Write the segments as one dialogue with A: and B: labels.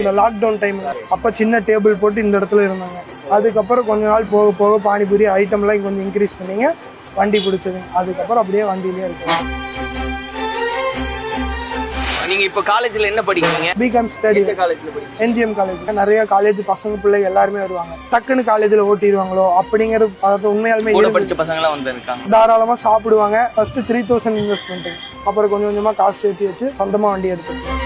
A: இந்த lockdown time அப்போ சின்ன டேபிள் போட்டு இந்த இடத்துல இருந்தாங்க. அதுக்கப்புறம் கொஞ்ச நாள் போக போக பானிபூரி ஐட்டம்லாம் கொஞ்சம் இன்க்ரீஸ் பண்ணிங்க, வண்டி பிடிச்சதுங்க. அதுக்கப்புறம் அப்படியே வண்டியிலே இருக்கோம்.
B: நீங்க இப்ப காலேஜ்ல என்ன படிக்கிறீங்க?
A: BCom study.
B: காலேஜ்ல படிக்கிறீங்க?
A: NGM college. நிறைய காலேஜ் பசங்க பிள்ளைங்க எல்லாருமே வருவாங்க. டக்குன்னு காலேஜ்ல ஓட்டிடுவாங்களோ அப்படிங்கிறது உண்மையாலுமே
B: படிச்ச பசங்க எல்லாம் வந்து இருக்காங்க.
A: தாராளமா சாப்பிடுவாங்க. ஃபர்ஸ்ட் 3000 இன்வெஸ்ட்மெண்ட், அப்புறம் கொஞ்சம் கொஞ்சமா காசு சேர்த்து வச்சு சொந்தமா வண்டி எடுத்துருக்கேன்.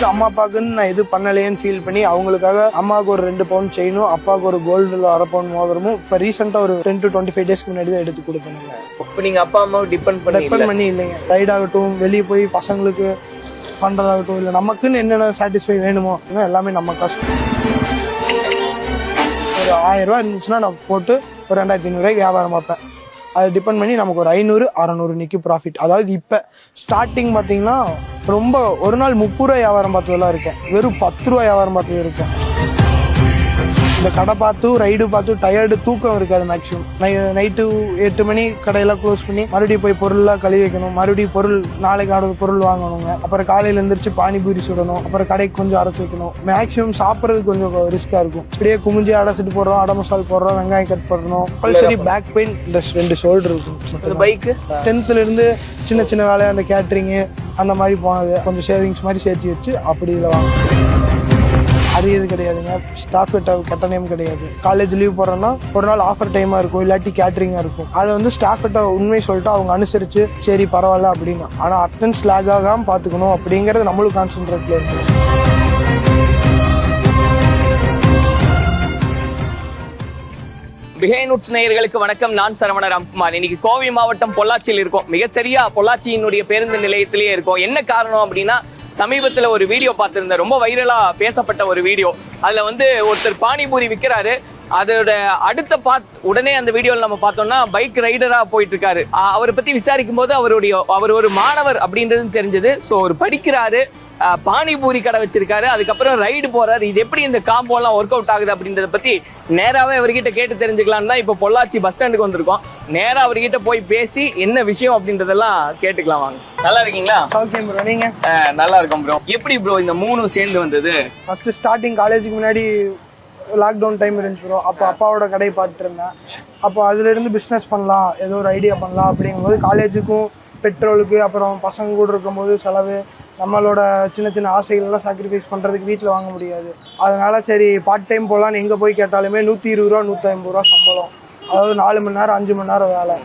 A: அம்மா அப்பாவுக்குன்னு நான் எது பண்ணலையேன்னு ஃபீல் பண்ணி அவங்களுக்காக அம்மாவுக்கு ஒரு 2 பவுன் செயினும் அப்பாவுக்கு ஒரு கோல்டுல 1/2 பவுன் மோதிரமும் இப்போ ரீசெண்டா ஒரு 10 to 25 டேஸ்க்கு முன்னாடி தான் எடுத்து கொடுப்பேங்க.
B: இப்போ நீங்க அப்பா அம்மாவை டிபெண்ட் பண்ணி
A: இல்லைங்க. ரைட் ஆகட்டும், வெளியே போய் பசங்களுக்கு பண்றதாகட்டும், இல்லை நமக்குன்னு என்னென்ன சாட்டிஸ்ஃபை வேணுமோ எல்லாமே நம்ம கஷ்டம். ஒரு 1000 ரூபா இருந்துச்சுன்னா நான் போட்டு ஒரு 2500 ரூபாய்க்கு வியாபாரம் பார்ப்பேன். அதை டிபெண்ட் பண்ணி நமக்கு ஒரு 500-600 நிற்கி ப்ராஃபிட். அதாவது இப்போ ஸ்டார்டிங் பார்த்தீங்கன்னா ரொம்ப ஒரு நாள் 30 ரூபா வியாபாரம் பார்த்ததெல்லாம் இருக்கேன், வெறும் 10 ரூபா வியாபாரம் பார்த்தது இருக்கேன். இந்த கடை பார்த்து ரைடு பார்த்து டயர்டு தூக்கம் இருக்காது. மேக்ஸிமம் நைட்டு 8 மணி கடையெல்லாம் க்ளோஸ் பண்ணி மறுபடியும் போய் பொருள்லாம் கழுவி வைக்கணும், மறுபடியும் பொருள் நாளைக்கு பொருள் வாங்கணுங்க, அப்புறம் காலையில் எழுந்திரிச்சு பானிபூரி சுடணும், அப்புறம் கடைக்கு கொஞ்சம் அரைச்சி வைக்கணும். மேக்ஸிமம் சாப்பிட்றது கொஞ்சம் ரிஸ்க்காக இருக்கும். இப்படியே குமிஞ்சி அடைச்சிட்டு போடுறோம், அடை மசால் போடுறோம், வெங்காயம் கட் பண்ணணும். கம்பல்சரி பேக் பெயின், இந்த 2 ஷோல்டர் இருக்கும்.
B: பைக்கு
A: 10th இருந்து சின்ன சின்ன வேலை, அந்த கேட்ரிங்கு அந்த மாதிரி போனது கொஞ்சம் சேவிங்ஸ் மாதிரி சேர்த்து வச்சு அப்படி இதில் வாங்க. அது எது கிடையாதுங்க. ஸ்டாஃப் கெட்ட நேம் கிடையாது. காலேஜ் லீவ் போடுறோன்னா ஒரு நாள் ஆஃபர் டைமாக இருக்கும், இல்லாட்டி கேட்ரிங்காக இருக்கும். அதை வந்து ஸ்டாஃப் கிட்ட உண்மை சொல்லிட்டு அவங்க அனுசரித்து சரி பரவாயில்ல அப்படின்னு. ஆனால் அட்டெண்டன்ஸ் லேக் ஆகாமல் பார்த்துக்கணும் அப்படிங்கிறது நம்மளும் கான்சென்ட்ரேட்டில் இருக்கும்.
B: பிஹைண்ட் வுட்ஸ் நேயர்களுக்கு வணக்கம். நான் சரவண ராம்குமார். இன்னைக்கு கோவை மாவட்டம் பொள்ளாச்சியில் இருக்கோம். மிகச்சரியா பொள்ளாச்சியினுடைய பேருந்து நிலையத்திலேயே இருக்கும். என்ன காரணம் அப்படின்னா, சமீபத்துல ஒரு வீடியோ பார்த்திருந்தேன், ரொம்ப வைரலா பேசப்பட்ட ஒரு வீடியோ. அதுல வந்து ஒருத்தர் பானிபூரி விற்கிறாரு. அதோட அடுத்த உடனே அந்த வீடியோவில் நம்ம பார்த்தோம்னா பைக் ரைடரா போயிட்டு இருக்காரு. அவரை பத்தி விசாரிக்கும் போது அவர் ஒரு மாணவர் அப்படின்றது தெரிஞ்சது. ஸோ அவர் படிக்கிறாரு, பானிபூரி கடை வச்சிருக்காரு, அதுக்கப்புறம் ரைடு போறாரு. இது எப்படி இந்த காம்போ எல்லாம் ஒர்க் அவுட் ஆகுது அப்படின்றத பத்தி நேராவே அவர்கிட்ட கேட்டு தெரிஞ்சுக்கலாம் தான் இப்போ பொள்ளாச்சி பஸ் ஸ்டாண்டுக்கு வந்திருக்கோம். நேரா அவர்கிட்ட போய் பேசி என்ன விஷயம் அப்படின்றதெல்லாம் கேட்டுக்கலாம் வாங்க. நல்லா இருக்கீங்களா?
A: ஓகே ப்ரோ, நீங்க?
B: நல்லா இருக்கும் ப்ரோ. எப்படி ப்ரோ இந்த 3 சேர்ந்து வந்தது?
A: ஃபர்ஸ்ட் ஸ்டார்டிங் காலேஜுக்கு முன்னாடி லாக்டவுன் டைம் இருந்துச்சு ப்ரோ. அப்போ அப்பாவோட கடையை பார்த்துட்டு இருந்தேன். அப்போ அதுலேருந்து பிஸ்னஸ் பண்ணலாம், ஏதோ ஒரு ஐடியா பண்ணலாம் அப்படிங்கும்போது காலேஜுக்கும் பெட்ரோலுக்கு அப்புறம் பசங்க கூட இருக்கும்போது செலவு, நம்மளோட சின்ன சின்ன ஆசைகள்லாம் சாக்ரிஃபைஸ் பண்ணுறதுக்கு வீட்டில் வாங்க முடியாது. அதனால சரி பார்ட் டைம் போகலான்னு எங்கே போய் கேட்டாலுமே 120 ரூபா 150 ரூபா சம்பளம், அதாவது 4 மணி நேரம் 5 மணி நேரம் வேலை.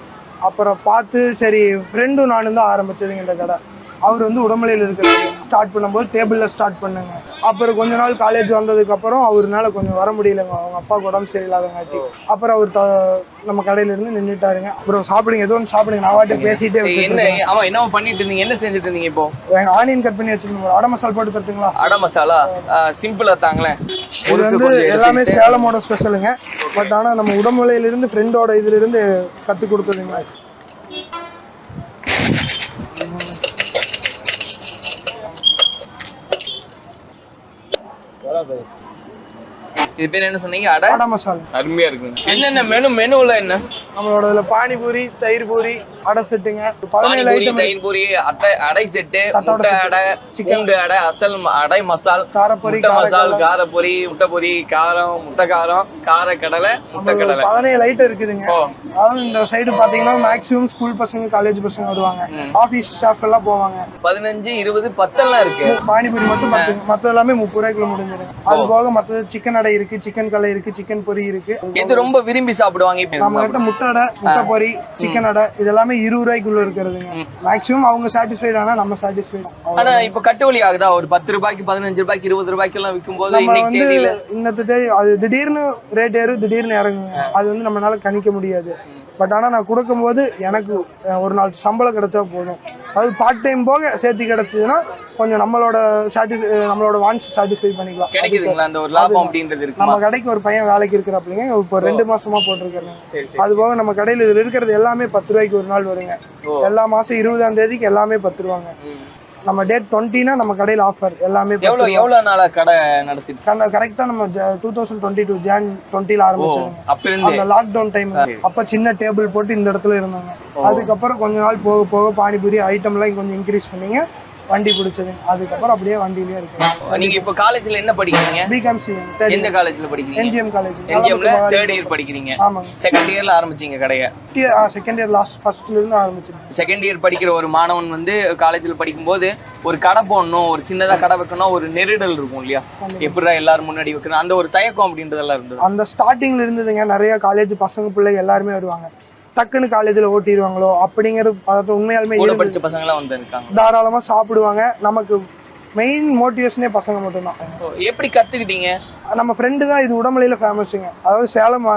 A: அப்புறம் பார்த்து சரி ஃப்ரெண்டும் நானும் தான் ஆரம்பிச்சதுங்க இந்த கடை. அவர் வந்து உடமலையில் இருக்கிறாரு. ஸ்டார்ட் பண்ணும்போது டேபிளில் ஸ்டார்ட் பண்ணுங்க. அப்புறம் கொஞ்ச நாள் காலேஜ் வந்ததுக்கப்புறம் அவருனால கொஞ்சம் வர முடியலைங்க, அவங்க அப்பாவுக்கு உடம்பு சரியில்லாதங்காட்டி. அப்புறம் அவர் நம்ம கடையில இருந்து நின்றுட்டாருங்க. அப்புறம் சாப்பிடுங்க, ஏதோ ஒன்று சாப்பிடுங்க, நான் வாட்டி பேசிட்டே
B: என்ன பண்ணிட்டு இருந்தீங்க? என்ன செஞ்சுட்டு இருந்தீங்க? இப்போ
A: எங்க ஆனியன் கட் பண்ணி வச்சுருந்தோம். அடை மசாலா போட்டு தருட்டுங்களா?
B: அடை மசாலா சிம்பிளா தாங்களேன்.
A: இது வந்து எல்லாமே சேலமோட ஸ்பெஷலுங்க. பட் ஆனால் நம்ம உடம்புலையிலிருந்து ஃப்ரெண்டோட இதுல இருந்து கற்றுக் கொடுத்ததுங்க.
B: இது பேர் என்ன சொன்னீங்க? அடை
A: மசாலா.
B: அருமையா இருக்குங்க. என்னென்ன மெனுல என்ன?
A: நம்மளோட இதுல பானிபூரி, தயிர் பூரி, அடை செட்டுங்க.
B: 17 ஐட்டம். தயிர் பூரி, அடை செட்டு, முட்டை அடை, சிக்கன் அடை, அசல் அடை மசால், காரப்பொரி, மசால், காரப்பொரி, முட்டை பொரி, காரம், முட்டை காரம், கார கடலை, முட்டை கடலை.
A: 17 ஐட்டம் இருக்குதுங்க. அதாவது இந்த சைடு பாத்தீங்கன்னா மேக்ஸிமம் ஸ்கூல் பசங்க, காலேஜ் பசங்க வருவாங்க, ஆபீஸ் ஸ்டாஃப் எல்லாம் போவாங்க.
B: 15, 20, 10 எல்லாம் இருக்கு.
A: பானிபூரி மட்டும் 10, மற்ற எல்லாமே 30 ரூபாய்க்குள்ள முடிஞ்சிடும். அது போக மற்றது சிக்கன் அடை இருக்கு, சிக்கன் கலை இருக்கு, சிக்கன் பொரி இருக்கு.
B: இது ரொம்ப விரும்பி சாப்பிடுவாங்க.
A: நம்ம கிட்ட முட்டை அடை, முட்டை பொரி, சிக்கன் அடை இதெல்லாமே 20 ரூபாய்க்குள்ள இருக்கிறதுங்க. மேக்ஸிமம் அவங்க சாட்டிஸ்ஃபைட் ஆனா நம்ம சாட்டிஸ்ஃபைட்.
B: ஆனா இப்ப கட்டுவலி ஆகுதா? ஒரு 10 ரூபாய்க்கு, 15 ரூபாய்க்கு, 20 ரூபாய்க்கு எல்லாம் விற்கும் போது
A: இன்னத்து தேதி அது திடீர்னு ரேட் ஏறும், திடீர்னு இறங்குங்க. அது வந்து நம்மளால கணிக்க முடியாது. பட் ஆனால் நான் கொடுக்கும்போது எனக்கு ஒரு நாள் சம்பளம் கிடைச்சா போதும். அது பார்ட் டைம் போக சேர்த்து கிடைச்சதுன்னா கொஞ்சம் நம்மளோட வான்ஸ் சாட்டிஸ்ஃபை பண்ணிக்கலாம்.
B: கிடைக்குதுங்களா அந்த ஒரு லாபம் அப்படின்றது இருக்கு.
A: நம்ம கடைக்கு ஒரு பையன் வேலைக்கு இருக்கிறப்பங்க, இப்போ 2 மாசமா போட்டிருக்கிறேன். அது போக நம்ம கடையில் இதில் இருக்கிறது எல்லாமே 10 ரூபாய்க்கு ஒரு நாள் வருங்க. எல்லா மாசம் 20ஆம் தேதிக்கு எல்லாமே 10 ரூபாங்க. நம்ம டேட் 20னா நம்ம கடையில் ஆஃபர் எல்லாமே.
B: எவ்வளவு நாளா கடை நடத்திட்டு?
A: கரெக்டா நம்ம 2022 ஜான் 20ல ஆரம்பிச்சோம். அந்த லாக்டவுன் டைம் அப்ப சின்ன டேபிள் போட்டு இந்த இடத்துல இருந்தாங்க. அதுக்கப்புறம் கொஞ்ச நாள் போக போக பானிபூரி ஐட்டம்லாம் கொஞ்சம் இன்க்ரீஸ் பண்ணிங்க, வண்டி பிடிச்சது. அதுக்கப்புறம் அப்படியே வண்டியிலேயே இருக்கேன்.
B: நீங்க இப்ப காலேஜ்ல என்ன படிக்கிறீங்க?
A: BCom C.
B: எந்த காலேஜ்ல படிக்கிறீங்க?
A: NGM college.
B: என்ஜிஎம்ல தேர்ட் இயர் படிக்கிறீங்க.
A: ஆமாங்க.
B: செகண்ட் இயர்ல ஆரம்பிச்சீங்க கடையை?
A: செகண்ட் இயர் லாஸ்ட் ஃபர்ஸ்ட்ல இருந்து ஆரம்பிச்சிருக்கேன்.
B: செகண்ட் இயர் படிக்கிற ஒரு மாணவன் வந்து காலேஜ்ல படிக்கும்போது ஒரு கடை போடணும், ஒரு சின்னதா கடை வைக்கணும், ஒரு நெருடல் இருக்கும் இல்லையா? எப்படிடா எல்லாரும் முன்னாடி வைக்கணும், அந்த ஒரு தயக்கம் அப்படின்றதெல்லாம் இருந்தது.
A: அந்த ஸ்டார்டிங்ல இருந்ததுங்க. நிறைய காலேஜ் பசங்க பிள்ளைங்க எல்லாருமே வருவாங்க, டக்குன்னு காலேஜ்ல ஓட்டிடுவாங்களோ அப்படிங்கிறது உண்மையாலுமே
B: படிச்ச பசங்க எல்லாம் வந்து இருக்காங்க.
A: தாராளமா சாப்பிடுவாங்க. நமக்கு மெயின் மோட்டிவேஷனே பசங்க மட்டும்தான்.
B: எப்படி கத்துக்கிட்டீங்க?
A: நம்ம ஃப்ரெண்டு தான். இது உடமலையில ஃபேமஸுங்க. அதாவது சேலம்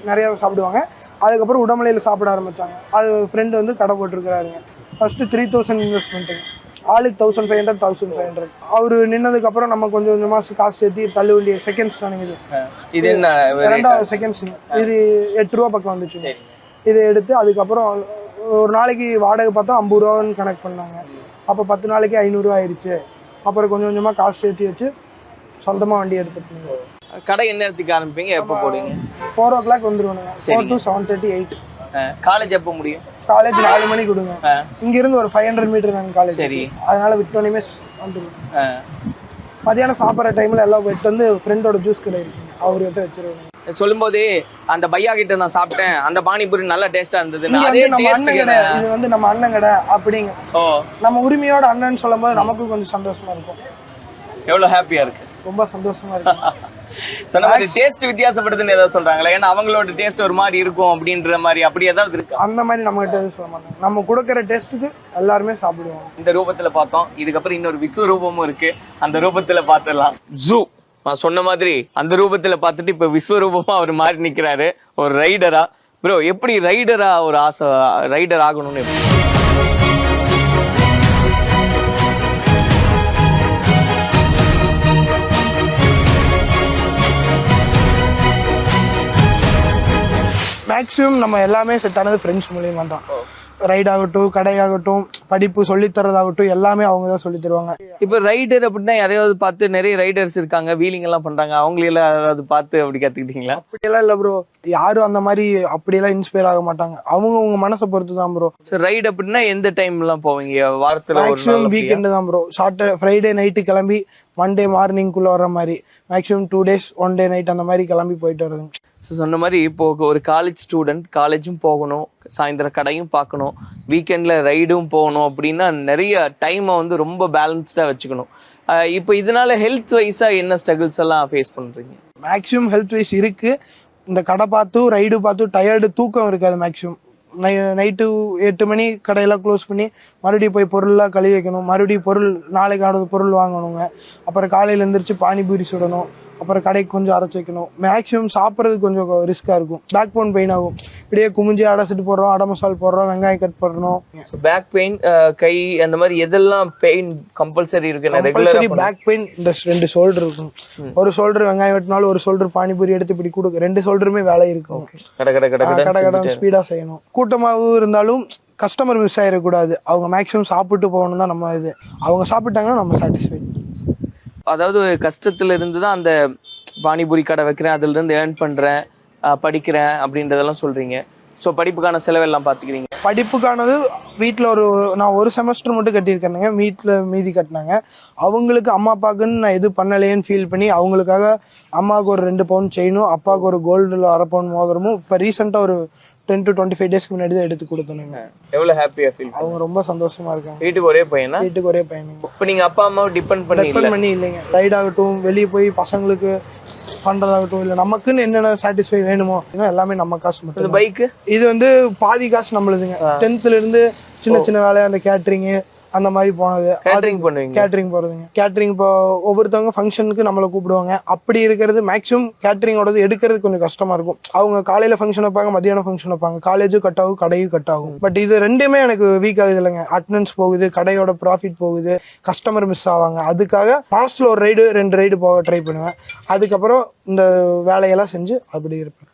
A: நிறைய சாப்பிடுவாங்க. அதுக்கப்புறம் உடமலையில சாப்பிட ஆரம்பிச்சாங்க. அது ஃப்ரெண்டு வந்து கடை போட்டிருக்கிறாருங்க. ஃபர்ஸ்ட் 3000 இன்வெஸ்ட்மெண்ட்டுங்க. ஆளுக்கு 1500 1500. அவரு நின்னதுக்கு அப்புறம் நம்ம கொஞ்சம் கொஞ்சமா காசு சேர்த்தி தள்ளு வண்டி செகண்ட்ஸ் தானுங்க.
B: இது என்ன
A: ரெண்டாவது செகண்ட்ஸுங்க. இது 8 ரூபா பக்கம் வந்துச்சு. இதை எடுத்து அதுக்கப்புறம் ஒரு நாளைக்கு வாடகை பார்த்தா 50 ரூபான்னு கனெக்ட் பண்ணாங்க. அப்போ 10 நாளைக்கு 500 ரூபா ஆயிடுச்சு. அப்புறம் கொஞ்சம் கொஞ்சமா காசு சேர்த்து வச்சு சொந்தமா வண்டி எடுத்துட்டு.
B: கடை என்ன நேரத்துக்கு ஆரம்பிப்பீங்க, எப்போ போடுவீங்க?
A: 4 o'clock வந்துருவானுங்க. 4 to 7:30 8.
B: காலேஜ் எப்போ முடியும்?
A: காலேஜ் 4 மணிக்கு விடுங்க. இங்க இருந்து ஒரு 500 மீட்டர் தாங்க காலேஜ்.
B: சரி.
A: அதனால விட்டோனையுமே வந்துருவோம். மதியானம் சாப்பிட்ற டைம்ல எல்லாம் விட்டு வந்து ஃப்ரெண்டோட ஜூஸ் கடை இருக்கு, அவர்கிட்ட வச்சிருவாங்க.
B: சொல்லும்போது அந்த பையா கிட்ட நான் சாப்பிட்டேன், அந்த பானிபூரி நல்ல டேஸ்டா இருந்தது.
A: நம்ம அண்ணன் கடை, இது வந்து நம்ம அண்ணன் கடை அப்படிங்க. நம்ம உரிமையோட அண்ணன் சொல்லும் போது நமக்கும் கொஞ்சம் சந்தோஷமா இருக்கும்.
B: எவ்வளவு ஹாப்பியா இருக்கு.
A: ரொம்ப சந்தோஷமா இருக்கு.
B: சொன்ன மாதிரி டேஸ்ட் வித்தியாசப்படுதுன்னு ஏதாவது சொல்றாங்களா? ஏன்னா அவங்களோட டேஸ்ட் ஒரு மாதிரி இருக்கும் அப்படின்ற மாதிரி அப்படி ஏதாவது இருக்கு? அந்த
A: மாதிரி நம்ம கிட்ட சொல்ல மாட்டாங்க. நம்ம கொடுக்கற டேஸ்ட்டுக்கு எல்லாருமே சாப்பிடுவோம்.
B: இந்த ரூபத்துல பார்த்தோம், இதுக்கப்புறம் இன்னொரு விஸ்வரூபமும் இருக்கு, அந்த ரூபத்துல பார்த்துடலாம். ஜூ நான் சொன்ன மாதிரி அந்த ரூபத்துல பார்த்துட்டு இப்ப விஸ்வரூபமா அவர் மாறி நிக்கிறாரு ஒரு ரைடரா. ப்ரோ எப்படி ரைடரா ஒரு ஆசை, ரைடர் ஆகணும்னு?
A: மேக்ஸிமம் நம்ம எல்லாமே செட் ஆனது ஃப்ரெண்ட்ஸ் மூலியமா தான். ரைட் ஆகட்டும், கடையாகட்டும், படிப்பு சொல்லித்தரதாகட்டும் எல்லாமே அவங்க தான் சொல்லி தருவாங்க.
B: இப்ப ரைடர் அப்படின்னா யாரையாவது பார்த்து, நிறைய ரைடர்ஸ் இருக்காங்க வீலிங் எல்லாம் பண்றாங்க, அவங்களெல்லாம் யாராவது பார்த்து அப்படி கத்துக்கிட்டீங்களா?
A: அப்படியெல்லாம் இல்ல ப்ரோ. யாரும் அந்த மாதிரி அப்படியெல்லாம் இன்ஸ்பயர் ஆக மாட்டாங்க. அவங்க மனசை பொறுத்து தான் ப்ரோ.
B: ரைட் அப்படின்னா எந்த டைம் எல்லாம் போவீங்க? வாரத்துல
A: மேக்ஸிமம் வீக்கெண்டு தான் ப்ரோ. ஃப்ரைடே நைட்டு கிளம்பி மண்டே மார்னிங்குள்ள வர்ற மாதிரி. மேக்ஸிமம் 2 days 1 day night அந்த மாதிரி கிளம்பி போயிட்டு வருதுங்க.
B: சொன்ன மாதிரி இப்போ ஒரு காலேஜ் ஸ்டூடெண்ட், காலேஜும் போகணும், சாயந்தரம் கடையும் பார்க்கணும், வீக்கெண்ட்ல ரைடும் போகணும் அப்படின்னா நிறைய டைமை வந்து ரொம்ப பேலன்ஸ்டா வச்சுக்கணும். இப்போ இதனால ஹெல்த் வைஸா என்ன ஸ்ட்ரகிள்ஸ் எல்லாம் ஃபேஸ் பண்றீங்க?
A: மேக்ஸிமம் ஹெல்த் வைஸ் இருக்கு. இந்த கடை பார்த்தும் ரைடு பார்த்தும் டயர்டு, தூக்கம் இருக்காது. மேக்ஸிமம் நைட்டு 8 மணி கடையெல்லாம் க்ளோஸ் பண்ணி மறுபடியும் போய் பொருள்லாம் கழுவி வைக்கணும், மறுபடியும் பொருள் பொருள் வாங்கணுங்க. அப்புறம் காலையில் எழுந்திரிச்சு பானிபூரி சுடணும், அப்புறம் கடைக்கு கொஞ்சம் அரைச்சி வைக்கணும். மேக்ஸிமம் சாப்பிட்றதுக்கு கொஞ்சம் ரிஸ்க்காக இருக்கும். பேக் போன் பெயின் ஆகும். இப்படியே குமிஞ்சி அடைச்சிட்டு போடுறோம், அடை மசால் போடுறோம், வெங்காயம் கட் பண்ணணும்.
B: பேக் பெயின், கை, அந்த மாதிரி எதெல்லாம் பெயின் கம்பல்சரி இருக்கு?
A: பேக் பெயின் இந்த 2 ஷோல்டர் இருக்கும். ஒரு ஷோல்டர் வெங்காயம் வெட்டினாலும் ஒரு ஷோல்டர் பானிபூரி எடுத்து இப்படி கொடுக்க 2 ஷோல்டருமே வேலை இருக்கும். கடை ஸ்பீடா செய்யணும். கூட்டமாகவும் இருந்தாலும் கஸ்டமர் மிஸ் ஆயிடக்கூடாது. அவங்க மேக்ஸிமம் சாப்பிட்டு போகணும் தான் நம்ம இது. அவங்க சாப்பிட்டாங்கன்னா நம்ம சாட்டிஸ்ஃபைட்.
B: அதாவது கஷ்டத்துல இருந்து தான் அந்த பானிபூரி கடை வைக்கிறேன், அதுல இருந்து ஏர்ன் பண்றேன், படிக்கிறேன் அப்படின்றதெல்லாம் சொல்றீங்க. ஸோ படிப்புக்கான செலவெல்லாம் பார்த்துக்கிறீங்க?
A: படிப்புக்கானது வீட்டில் நான் ஒரு செமஸ்டர் மட்டும் கட்டியிருக்கேனுங்க. வீட்டில் மீதி கட்டினாங்க. அவங்களுக்கு அம்மா அப்பாவுக்குன்னு நான் எது பண்ணலையேன்னு ஃபீல் பண்ணி அவங்களுக்காக அம்மாவுக்கு ஒரு 2 பவுன் செயினும், அப்பாவுக்கு ஒரு கோல்டில் 1/2 பவுன் மோதிரமும் இப்போ ரீசெண்டாக ஒரு 10 to 25 days முன்னாடி தான் எடுத்து கொடுத்தனுங்க.
B: எவ்வளவு ஹாப்பியா ஃபீல்? அவங்க
A: ரொம்ப சந்தோஷமா இருக்காங்க.
B: வீட்டுக்கு ஒரே பையனா? வீட்டுக்கு
A: ஒரே பையனுங்க.
B: இப்போ நீங்க அப்பா அம்மாவை டிபெண்ட் பண்ணி
A: இல்லைங்க. ரைட் ஆகட்டும், வெளியே போய் பசங்களுக்கு பண்றதாகட்டும், இல்ல நமக்குன்னு என்னென்ன சாட்டிஸ்ஃபை வேணுமோ எல்லாமே நம்ம காசு மட்டும்.
B: பைக்கு இது
A: வந்து பாதி காசு நம்மளுதுங்க. 10th இருந்து சின்ன சின்ன வேலை, அந்த கேட்டரிங் அந்த மாதிரி போனது. கேட்டரிங் போறதுங்க. கேட்டரிங் இப்போ ஒவ்வொருத்தவங்க ஃபங்க்ஷனுக்கு நம்மளை கூப்பிடுவாங்க. அப்படி இருக்கிறது மேக்ஸிமம் கேட்டரிங்கோடது எடுக்கிறது கொஞ்சம் கஷ்டமா இருக்கும். அவங்க காலையில ஃபங்க்ஷன் வைப்பாங்க, மத்தியானம் ஃபங்க்ஷன் வைப்பாங்க. காலேஜும் கட் ஆகும், கடையும் கட் ஆகும். பட் இது ரெண்டுமே எனக்கு வீக் ஆகுது இல்லைங்க. அட்டெண்டன்ஸ் போகுது, கடையோட ப்ராஃபிட் போகுது, கஸ்டமர் மிஸ் ஆவாங்க. அதுக்காக மாசத்துல ஒரு ரைடு 2 ரைடு போக ட்ரை பண்ணுவேன். அதுக்கப்புறம் இந்த வேலையெல்லாம் செஞ்சு அப்படி இருப்பேன்.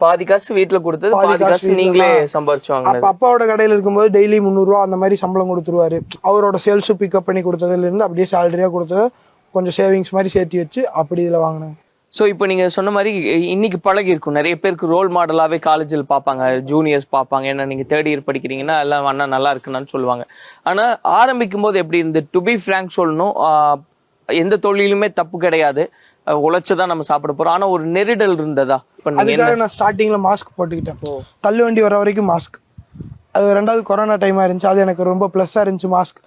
B: பாதி காசு வீட்டுல கொடுத்தது, பாதி காசு நீங்களே சம்பாரிச்சுவாங்க.
A: அப்பாவோட கடையில இருக்கும்போது டெய்லி 300 ரூபா அந்த மாதிரி சம்பளம் கொடுத்துருவாரு. அவரோட சேல்ஸும் பிக்கப் பண்ணி கொடுத்ததுல இருந்து அப்படியே சேலரியா கொடுத்தது கொஞ்சம் சேவிங்ஸ் மாதிரி சேர்த்து வச்சு அப்படி இதுல வாங்கினேன்.
B: ஸோ இப்போ நீங்கள் சொன்ன மாதிரி இன்னைக்கு பழகி இருக்கும், நிறைய பேருக்கு ரோல் மாடலாகவே காலேஜில் பார்ப்பாங்க, ஜூனியர்ஸ் பார்ப்பாங்க. ஏன்னா நீங்கள் தேர்ட் இயர் படிக்கிறீங்கன்னா எல்லாம் அண்ணா நல்லா இருக்குன்னு சொல்லுவாங்க. ஆனால் ஆரம்பிக்கும் போது எப்படி இருந்து, டு பி ஃப்ராங்க் சொல்லணும், எந்த தொழிலுமே தப்பு கிடையாது, உழைச்சதான் நம்ம சாப்பிட போறோம். ஆனா ஒரு நெருடல் இருந்ததா?
A: அதுக்காக நான் ஸ்டார்டிங்ல மாஸ்க் போட்டுக்கிட்டேன். தள்ளு வண்டி வர வரைக்கும் மாஸ்க். அது 2வது கொரோனா டைமா இருந்துச்சு, அது எனக்கு ரொம்ப பிளஸ்ஸா இருந்துச்சு மாஸ்க்.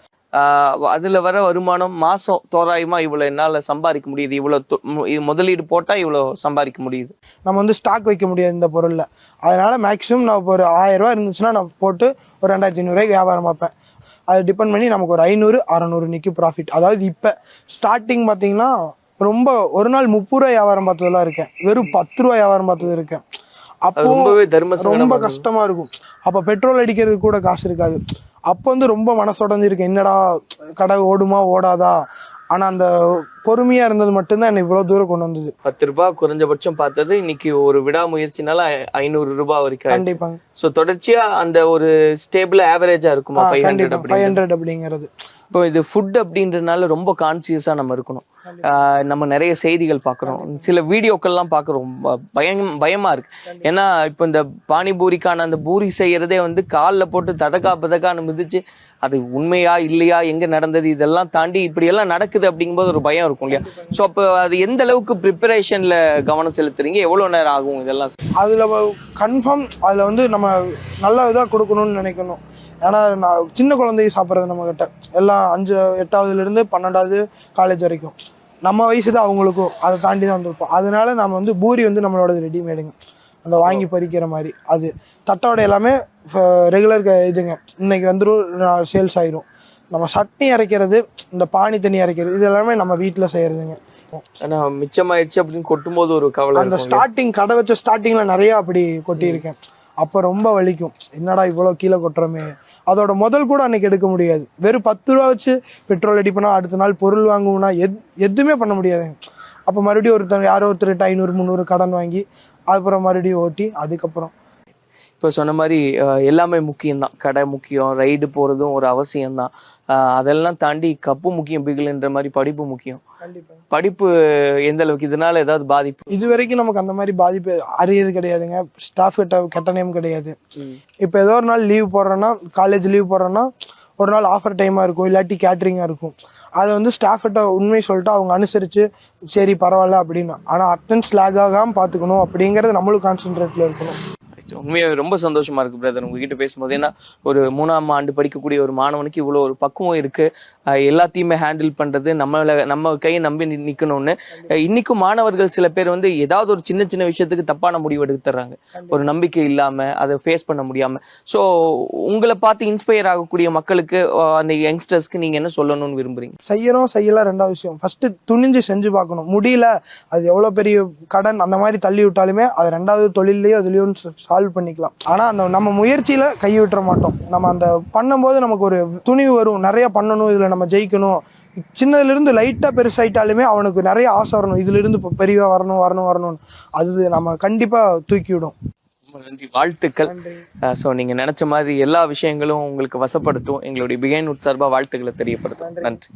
B: அதுல வர வருமானம் மாசம் தோராயமா இவ்வளவு என்னால சம்பாதிக்க முடியுது, இவ்வளவு முதலீடு போட்டா இவ்வளவு சம்பாதிக்க முடியுது.
A: நம்ம வந்து ஸ்டாக் வைக்க முடியாது இந்த பொருள்ல. அதனால மேக்ஸிமம் நான் இப்போ ஒரு 1000 ரூபாய் இருந்துச்சுன்னா நான் போட்டு ஒரு 2500 ரூபாய்க்கு வியாபாரம் பார்ப்பேன். அது டிபெண்ட் பண்ணி நமக்கு ஒரு 500 600 நிற்கும் ப்ராஃபிட். அதாவது இப்போ ஸ்டார்டிங் பார்த்தீங்கன்னா ரொம்ப ஒரு நாள் 30 ரூபாய் வியாபாரம் பார்த்ததெல்லாம் இருக்கேன், வெறும் 10 ரூபாய் வியாபாரம் பார்த்தது இருக்கேன். அப்போ ரொம்ப கஷ்டமா இருக்கும். அப்ப பெட்ரோல் அடிக்கிறதுக்கு கூட காசு இருக்காது. அப்போ வந்து ரொம்ப மனசுடைஞ்சிருக்கு, என்னடா கடை ஓடுமா ஓடாதா. ஆனா அந்த பொறுமையா இருந்தது மட்டும்தான் என்ன இவ்வளவு தூரம் கொண்டு வந்தது.
B: 10 ரூபாய் குறைஞ்சபட்சம் பார்த்தது இன்னைக்கு ஒரு விடாமுயற்சினால 500 ரூபாய் வரைக்கும்.
A: கண்டிப்பாங்க.
B: சோ தொடர்ச்சியா அந்த ஒரு ஸ்டேபிள் ஆவரேஜா இருக்குமா?
A: 500 அப்படிங்கிறது.
B: இப்போ இது ஃபுட் அப்படின்றதுனால ரொம்ப கான்சியஸா நம்ம இருக்கணும். நம்ம நிறைய செய்திகள் பார்க்குறோம், சில வீடியோக்கள்லாம் பார்க்குறோம், பயமா இருக்கு. ஏன்னா இப்போ இந்த பானிபூரிக்கான அந்த பூரி செய்யறதே வந்து காலில் போட்டு ததக்கான்னு மிதிச்சு, அது உண்மையா இல்லையா, எங்க நடந்தது, இதெல்லாம் தாண்டி இப்படி எல்லாம் நடக்குது அப்படிங்கும்போது ஒரு பயம் இருக்கும் இல்லையா? ஸோ அப்போ அது எந்த அளவுக்கு ப்ரிப்பரேஷன்ல கவனம் செலுத்துறீங்க, எவ்வளவு நேரம் ஆகும் இதெல்லாம்?
A: அதுல கன்ஃபார்ம் அதுல வந்து நம்ம நல்ல இதாக கொடுக்கணும்னு நினைக்கணும். ஏன்னா நான் சின்ன குழந்தைய சாப்பிட்றது நம்ம கிட்ட எல்லாம் 5 8வதுலேருந்து 12வது காலேஜ் வரைக்கும் நம்ம வயசு தான் அவங்களுக்கும், அதை தாண்டி தான் வந்திருப்போம். அதனால நம்ம வந்து பூரி வந்து நம்மளோட ரெடிமேடுங்க, அந்த வாங்கி பறிக்கிற மாதிரி. அது தட்டோட எல்லாமே ரெகுலர் இதுங்க, இன்னைக்கு வந்துடும் சேல்ஸ் ஆயிரும். நம்ம சட்னி அரைக்கிறது, இந்த பானி தண்ணி அரைக்கிறது, இது எல்லாமே நம்ம வீட்டில் செய்யறதுங்க.
B: ஆனா மிச்சமாயிடுச்சு அப்படின்னு கொட்டும் போது ஒரு கவலை.
A: அந்த ஸ்டார்டிங் கடை வச்ச ஸ்டார்டிங்ல நிறைய அப்படி கொட்டியிருக்கேன். அப்போ ரொம்ப வலிக்கும், என்னடா இவ்வளோ கீழே கொட்டுறோமே. அதோட முதல் கூட அன்னைக்கு எடுக்க முடியாது. வெறும் 10 ரூபா வச்சு பெட்ரோல் அடிப்போனா, அடுத்த நாள் பொருள் வாங்குவோம்னா எதுவுமே பண்ண முடியாது. அப்போ மறுபடியும் யாரோ ஒருத்தர்கிட்ட 500 300 கடன் வாங்கி அதுக்கப்புறம் மறுபடியும் ஓட்டி அதுக்கப்புறம்.
B: இப்போ சொன்ன மாதிரி எல்லாமே முக்கியம்தான், கடை முக்கியம், ரைடு போகிறதும் ஒரு அவசியம்தான். அதெல்லாம் தாண்டி கப்பு முக்கியம் பிகில்ன்ற மாதிரி படிப்பு முக்கியம். படிப்பு எந்த அளவுக்கு இதனால ஏதாவது பாதிப்பு?
A: இது வரைக்கும் நமக்கு அந்த மாதிரி பாதிப்பு அறியது கிடையாதுங்க. ஸ்டாஃப் கெட்ட நேம் கிடையாது. இப்போ ஏதோ ஒரு நாள் லீவ் போடுறோன்னா, காலேஜ் லீவ் போடுறோன்னா ஒரு நாள் ஆஃபர் டைமாக இருக்கும், இல்லாட்டி கேட்ரிங்காக இருக்கும். அதை வந்து ஸ்டாஃப்கிட்ட உண்மை சொல்லிட்டு அவங்க அனுசரித்து சரி பரவாயில்ல அப்படின்னு. ஆனால் அட்டெண்டன்ஸ் லேக் ஆகாமல் பார்த்துக்கணும் அப்படிங்கிறது நம்மளும் கான்சென்ட்ரேட்டில் இருக்கணும்.
B: உண்மையாக ரொம்ப சந்தோஷமா இருக்கு பிரதர் உங்ககிட்ட பேசும்போது. ஏன்னா ஒரு 3ஆம் ஆண்டு படிக்கக்கூடிய ஒரு மாணவனுக்கு இவ்வளோ ஒரு பக்குவம் இருக்கு, எல்லாத்தையுமே ஹேண்டில் பண்றது, நம்ம கையை நம்பி நிக்கணும்னு. இன்னைக்கும் மாணவர்கள் சில பேர் வந்து ஏதாவது ஒரு சின்ன சின்ன விஷயத்துக்கு தப்பான முடிவு எடுத்துறாங்க, ஒரு நம்பிக்கை இல்லாம அதை ஃபேஸ் பண்ண முடியாம. ஸோ உங்களை பார்த்து இன்ஸ்பயர் ஆகக்கூடிய மக்களுக்கு, அந்த யங்ஸ்டர்ஸ்க்கு நீங்க என்ன சொல்லணும்னு விரும்புறீங்க?
A: செய்யலாம் 2வது விஷயம், ஃபர்ஸ்ட் துணிஞ்சு செஞ்சு பார்க்கணும். முடியல, அது எவ்வளோ பெரிய கடன் அந்த மாதிரி தள்ளி விட்டாலுமே அது 2வது தொழிலையோ அதுலயும் சால்வ் பண்ணிக்கலாம். ஆனா அந்த நம்ம முயற்சியில கை விட்டுற மாட்டோம். நம்ம அந்த பண்ணும்போது நமக்கு ஒரு துணிவு வரும், நிறைய பண்ணணும், இதுல நம்ம ஜெயிக்கணும். சின்னதுல இருந்து லைட்டா பெருசாயிட்டாலுமே அவனுக்கு நிறைய ஆசை வரணும், இதுல இருந்து பெரியவா வரணும். அது நம்ம கண்டிப்பா தூக்கிவிடும்.
B: நன்றி, வாழ்த்துக்கள். ஸோ நீங்க நினைச்ச மாதிரி எல்லா விஷயங்களும் உங்களுக்கு வசப்படுத்தும். எங்களுடைய பிகைன் சார்பா வாழ்த்துக்களை தெரியப்படுத்தும். நன்றி.